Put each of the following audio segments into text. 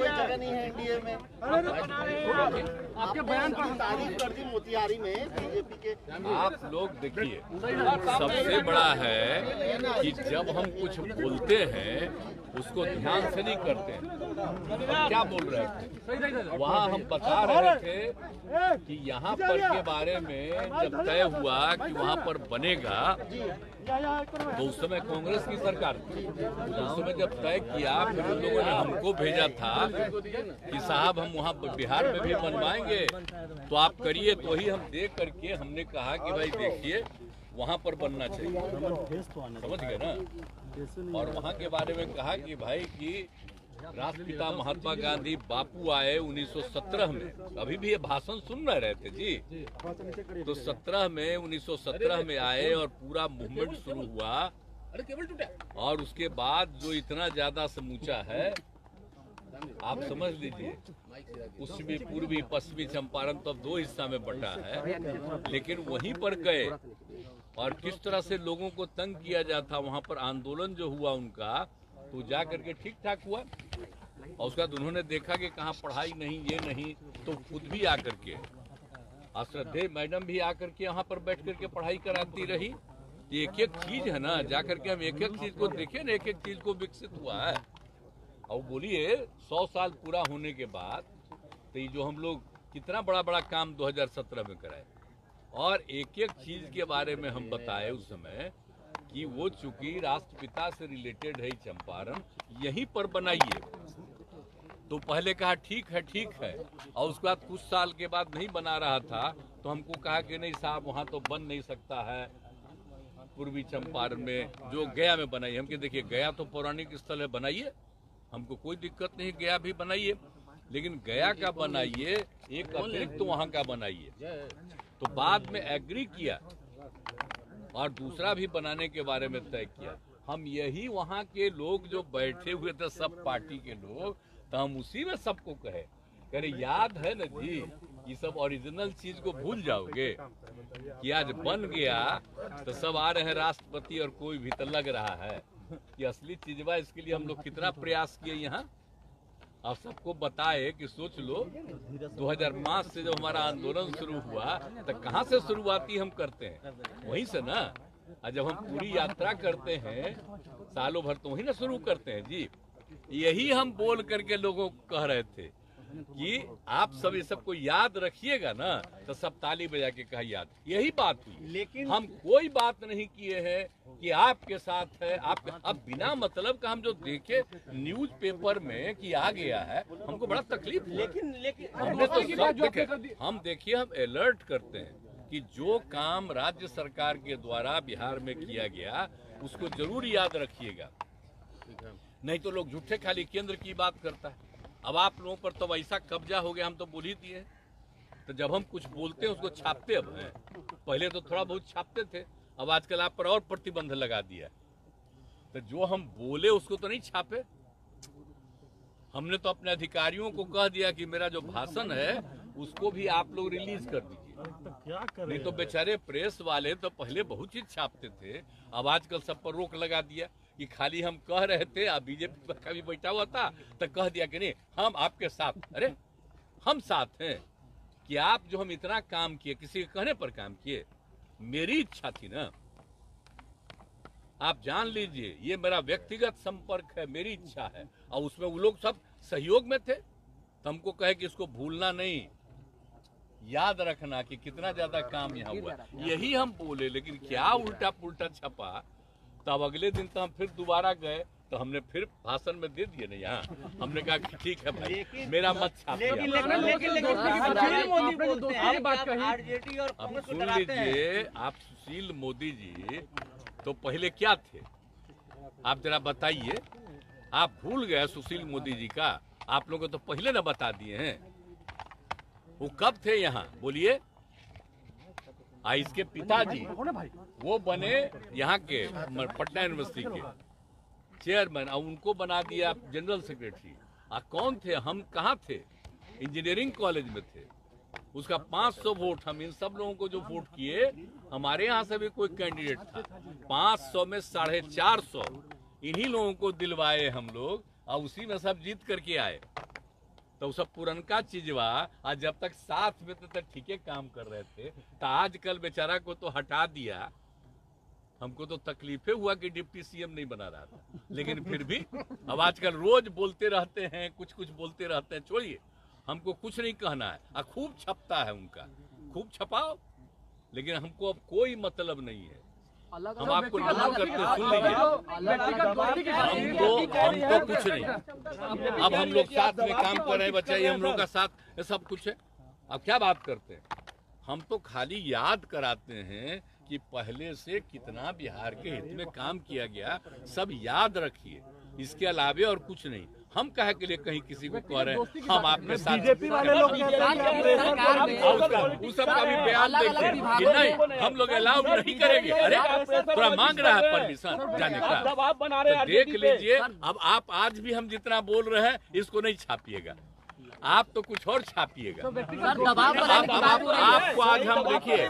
जगह नहीं है एनडीए में। आपके बयान पर तारीफ कर दी मोतिहारी में बीजेपी के। आप लोग देखिए, सबसे बड़ा है कि जब हम कुछ बोलते हैं उसको ध्यान से नहीं करते हैं। हम क्या बोल रहे थे वहाँ, हम बता रहे थे कि यहाँ पर के बारे में जब तय हुआ कि वहाँ पर बनेगा, तो उस समय कांग्रेस की सरकार थी। उस समय जब तय किया, फिर उन लोगों ने हमको भेजा था कि साहब हम वहाँ बिहार में भी बनवाएंगे, तो आप करिए। तो ही हम देख करके हमने कहा कि भाई देखिए वहाँ पर बनना चाहिए, समझ गए ना। और वहाँ के बारे में कहा कि भाई कि राष्ट्रपिता महात्मा गांधी बापू आए 1917 में, अभी भी ये भाषण सुन रहे थे जी। तो 1917 में आए और पूरा मूवमेंट शुरू हुआ, और उसके बाद जो इतना ज्यादा समूचा है, आप समझ लीजिए। उसमें पूर्वी पश्चिमी चंपारण तो अब 2 हिस्सा में बटा है, लेकिन वहीं पर गए और किस तरह से लोगों को तंग किया जाता, वहां पर आंदोलन जो हुआ उनका, तो जा करके ठीक ठाक हुआ। और उसके बाद उन्होंने देखा कि कहाँ पढ़ाई नहीं, ये नहीं, तो खुद भी आकर के, श्रद्धेय मैडम भी आकर के यहाँ पर बैठ करके पढ़ाई कराती रही। एक एक चीज है ना, जा करके हम एक एक चीज को देखें ना, एक एक चीज को विकसित हुआ है। और बोलिए 100 साल पूरा होने के बाद, तो ये जो हम लोग कितना बड़ा बड़ा काम 2017 में कराए, और एक एक चीज के बारे में हम बताए उस समय कि वो चूंकि राष्ट्रपिता से रिलेटेड है चंपारण, यहीं पर बनाइए। तो पहले कहा ठीक है, और उसके बाद कुछ साल के बाद नहीं बना रहा था, तो हमको कहा कि नहीं साहब वहाँ तो बन नहीं सकता है पूर्वी चंपारण में, जो गया में बनाइए। हम देखिए गया तो पौराणिक स्थल है, बनाइए, हमको कोई दिक्कत नहीं, गया भी बनाइए, लेकिन गया का बनाइए, एक अतिरिक्त तो वहाँ का बनाइए। तो बाद में एग्री किया और दूसरा भी बनाने के बारे में तय किया। हम यही वहाँ के लोग जो बैठे हुए थे, सब पार्टी के लोग, तो हम उसी में सबको कहे, अरे याद है ना जी, ये सब ओरिजिनल चीज को भूल जाओगे कि आज बन गया तो सब आ रहे हैं राष्ट्रपति, और कोई भी तो लग रहा है कि असली चीज बा। इसके लिए हम लोग कितना प्रयास किए यहाँ, और सबको बताए कि सोच लो 2005 से जब हमारा आंदोलन शुरू हुआ, तो कहाँ से शुरुआती हम करते हैं, वहीं से ना। और जब हम पूरी यात्रा करते हैं सालों भर, तो वहीं ना शुरू करते हैं जी। यही हम बोल करके लोगों को कह रहे थे कि आप सब ये सबको याद रखिएगा ना, तो सब ताली बजा के कहा याद। यही बात हुई, लेकिन हम कोई बात नहीं किए हैं कि आपके साथ है, आप अब बिना मतलब का हम जो देखे न्यूज़पेपर में कि आ गया है, हमको बड़ा तकलीफ। लेकिन हमने तो सब देखे, हम देखिए, हम अलर्ट करते हैं कि जो काम राज्य सरकार के द्वारा बिहार में किया गया उसको जरूर याद रखिएगा, नहीं तो लोग झूठे खाली केंद्र की बात करता है। अब आप लोगों पर तो वैसा कब्जा हो गया, हम तो बोल ही दिए। तो जब हम कुछ बोलते हैं उसको छापते अब हैं, पहले तो थोड़ा बहुत छापते थे, अब आजकल आप पर और प्रतिबंध लगा दिया। तो जो हम बोले उसको तो नहीं छापे, हमने तो अपने अधिकारियों को कह दिया कि मेरा जो भाषण है उसको भी आप लोग रिलीज कर दीजिए। नहीं तो बेचारे प्रेस वाले तो पहले बहुत चीज छापते थे, अब आजकल सब पर रोक लगा दिया कि खाली हम कह रहे थे। अब बीजेपी का भी बैठा हुआ था तो कह दिया कि नहीं हम आपके साथ। अरे हम साथ हैं कि आप जो हम इतना काम किए, किसी के कहने पर काम किए, मेरी इच्छा थी ना। आप जान लीजिए ये मेरा व्यक्तिगत संपर्क है, मेरी इच्छा है, और उसमें वो लोग सब सहयोग में थे। तो हमको कहे कि इसको भूलना नहीं, याद रखना कि कितना ज्यादा काम यहाँ हुआ। यही हम बोले, लेकिन क्या उल्टा पुल्टा छपा। तब अगले दिन तो हम फिर दोबारा गए, तो हमने फिर भाषण में दे दिए ना यहाँ, हमने कहा कि ठीक है भाई मेरा मत छापिए। अब सुन लीजिए, आप सुशील मोदी जी तो पहले क्या थे आप जरा बताइए। आप भूल गए सुशील मोदी जी का, आप लोगों को तो पहले ना बता दिए हैं। वो कब थे यहाँ बोलिए। इसके पिताजी वो बने यहाँ के पटना यूनिवर्सिटी के चेयरमैन, और उनको बना दिया जनरल सेक्रेटरी। कौन थे, हम कहाँ थे, इंजीनियरिंग कॉलेज में थे। उसका 500 वोट, हम इन सब लोगों को जो वोट किए, हमारे यहाँ से भी कोई कैंडिडेट था, 500 में 450 इन्हीं लोगों को दिलवाए हम लोग और उसी में सब जीत करके आए। तो सब पुरनका चीजवा आज जब तक साथ में तो ठीक है काम कर रहे थे, तो आजकल बेचारा को तो हटा दिया। हमको तो तकलीफे हुआ कि डिप्टी सीएम नहीं बना रहा था, लेकिन फिर भी अब आजकल रोज बोलते रहते हैं, कुछ कुछ बोलते रहते हैं। छोड़िए, हमको कुछ नहीं कहना है। खूब छपता है उनका, खूब छपाओ, लेकिन हमको अब कोई मतलब नहीं है। हम आपको नमन करते सुन लीजिए, हमको कुछ नहीं। अब हम लोग साथ में काम कर रहे हैं, बच्चा ये हम लोग का साथ सब कुछ है। अब क्या बात करते हैं, हम तो खाली याद कराते हैं कि पहले से कितना बिहार के हित में काम किया गया, सब याद रखिए। इसके अलावे और कुछ नहीं। हम कहे के लिए कहीं किसी को कह रहे हैं हम आपके साथ, बीजेपी वाले लोग उसका भी बयान देखते कि नहीं हम लोग अलाउ नहीं करेंगे। अरे थोड़ा मांग रहा है परमिशन जाने का, तो देख लीजिए। अब आप आज भी हम जितना बोल रहे हैं इसको नहीं छापिएगा, आप तो कुछ और छापिएगा। आपको आज हम देखिए,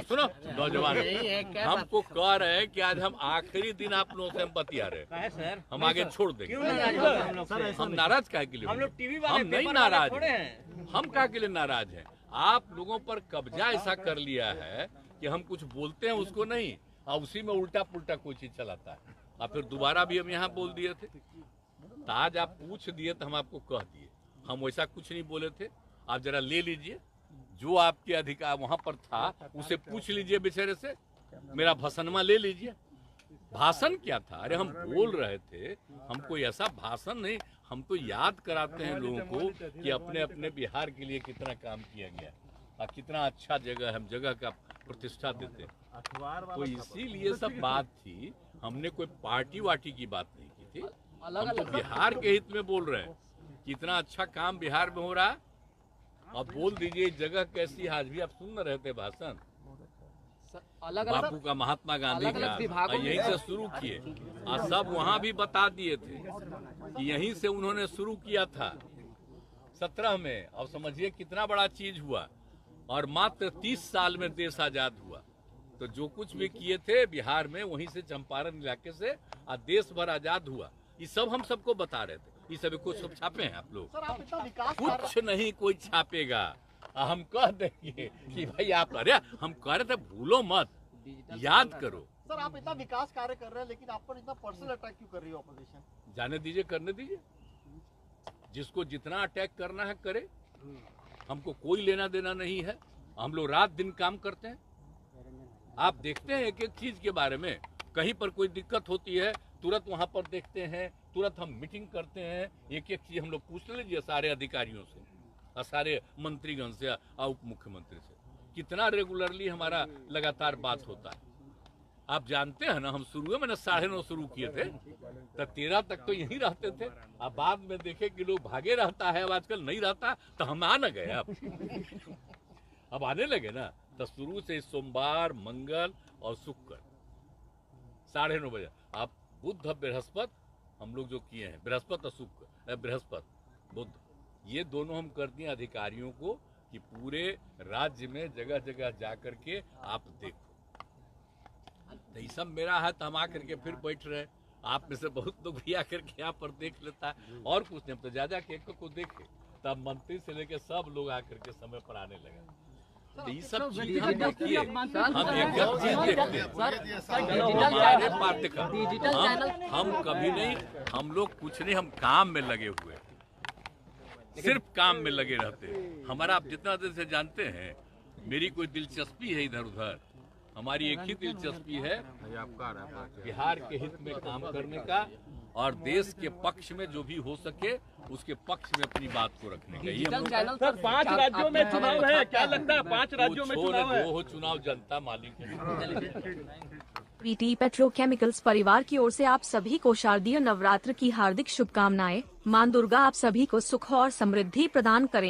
सुनो नौजवान, हमको कह रहे हैं कि आज हम आखिरी दिन आप लोगों से हम बतिया रहे हैं, हम आगे छोड़ देंगे। हम नाराज काहे के लिए? हम नहीं नाराज हैं। हम काहे के लिए नाराज हैं? आप लोगों पर कब्जा ऐसा कर लिया है कि हम कुछ बोलते हैं उसको नहीं, और उसी में उल्टा पुल्टा कोई चीज चलाता है। और फिर दोबारा भी हम यहाँ बोल दिए थे, तो आज आप पूछ दिए तो हम आपको कह दिए। हम वैसा कुछ नहीं बोले थे। आप जरा ले लीजिए, जो आपके अधिकार वहां पर था उसे पूछ लीजिए बेचारे से। मेरा भाषणमा ले लीजिए। भाषण क्या था? अरे हम बोल रहे थे, हम कोई ऐसा भाषण नहीं, हम तो याद कराते हैं लोगों को कि अपने अपने बिहार के लिए कितना काम किया गया और कितना अच्छा जगह, हम जगह का प्रतिष्ठा देते हैं। तो इसीलिए सब बात थी। हमने कोई पार्टी वार्टी की बात नहीं की थी। हम तो बिहार के हित में बोल रहे हैं, कितना अच्छा काम बिहार में हो रहा है। अब बोल दीजिए जगह कैसी। आज भी आप सुन रहे थे भाषण बापू का, महात्मा गांधी का, यहीं से शुरू किए। और सब वहां भी बता दिए थे कि यहीं से उन्होंने शुरू किया था 17 में। अब समझिए कितना बड़ा चीज हुआ, और मात्र 30 साल में देश आजाद हुआ। तो जो कुछ भी किए थे बिहार में, वहीं से चंपारण इलाके से और देश भर आजाद हुआ। ये सब हम सबको बता रहे थे। ये सभी कुछ सब छापे हैं आप लोग? कुछ नहीं कोई छापेगा। हम कह देंगे कि भाई आप, अरे हम कह रहे थे भूलो मत, याद करो। सर आप इतना विकास कार्य कर रहे हैं, लेकिन आप पर इतना पर्सनल अटैक क्यों कर रही है ऑपोजिशन? जाने दीजिए, करने दीजिए। जिसको जितना अटैक करना है करे, हमको कोई लेना देना नहीं है। हम लोग रात दिन काम करते हैं। आप देखते हैं एक एक चीज के बारे में, कहीं पर कोई दिक्कत होती है तुरंत वहां पर देखते हैं, तुरंत हम मीटिंग करते हैं। एक एक चीज हम लोग पूछ लीजिए सारे अधिकारियों से और सारे मंत्रीगण से और उप मुख्यमंत्री से, कितना रेगुलरली हमारा लगातार बात होता है। आप जानते हैं ना, हम शुरू में 9:30 शुरू किए थे, तो 13 तक तो यहीं रहते थे। अब बाद में देखे कि लोग भागे रहता है, अब आजकल नहीं रहता, तो हम आ न गए। अब आने लगे ना, तो शुरू से सोमवार, मंगल और शुक्र 9:30 बजे। आप बुध बृहस्पति हम लोग जो किए हैं, बृहस्पति और शुक्र, बृहस्पति बुध, ये दोनों हम कर दिए अधिकारियों को कि पूरे राज्य में जगह जगह जा करके आप देखो। तो ये सब मेरा है, तो हम आकर के फिर बैठ रहे। आप में से बहुत लोग भी आकर के यहाँ पर देख लेता है, और कुछ नहीं। तो जा के एक को देखे, तब मंत्री से लेके सब लोग आकर के समय पर आने लगे। तो ये सब चीज हम देखिए, हम एक चीज देखते हैं हमारे पार्टी का, हम कभी नहीं, हम लोग कुछ नहीं, हम काम में लगे हुए, सिर्फ काम में लगे रहते हैं। हमारा आप जितना देर से जानते हैं, मेरी कोई दिलचस्पी है इधर उधर, हमारी एक ही दिलचस्पी है बिहार के हित में काम करने का, और देश के पक्ष में जो भी हो सके उसके पक्ष में अपनी बात को रखने का। सर 5 राज्यों में चुनाव है, क्या लगता है 5 राज्यों में चुनाव है? वो चुनाव जनता मालिक है। प्रीति पेट्रोकेमिकल्स परिवार की ओर से आप सभी को शारदीय नवरात्र की हार्दिक शुभकामनाएं। मां दुर्गा आप सभी को सुख और समृद्धि प्रदान करें।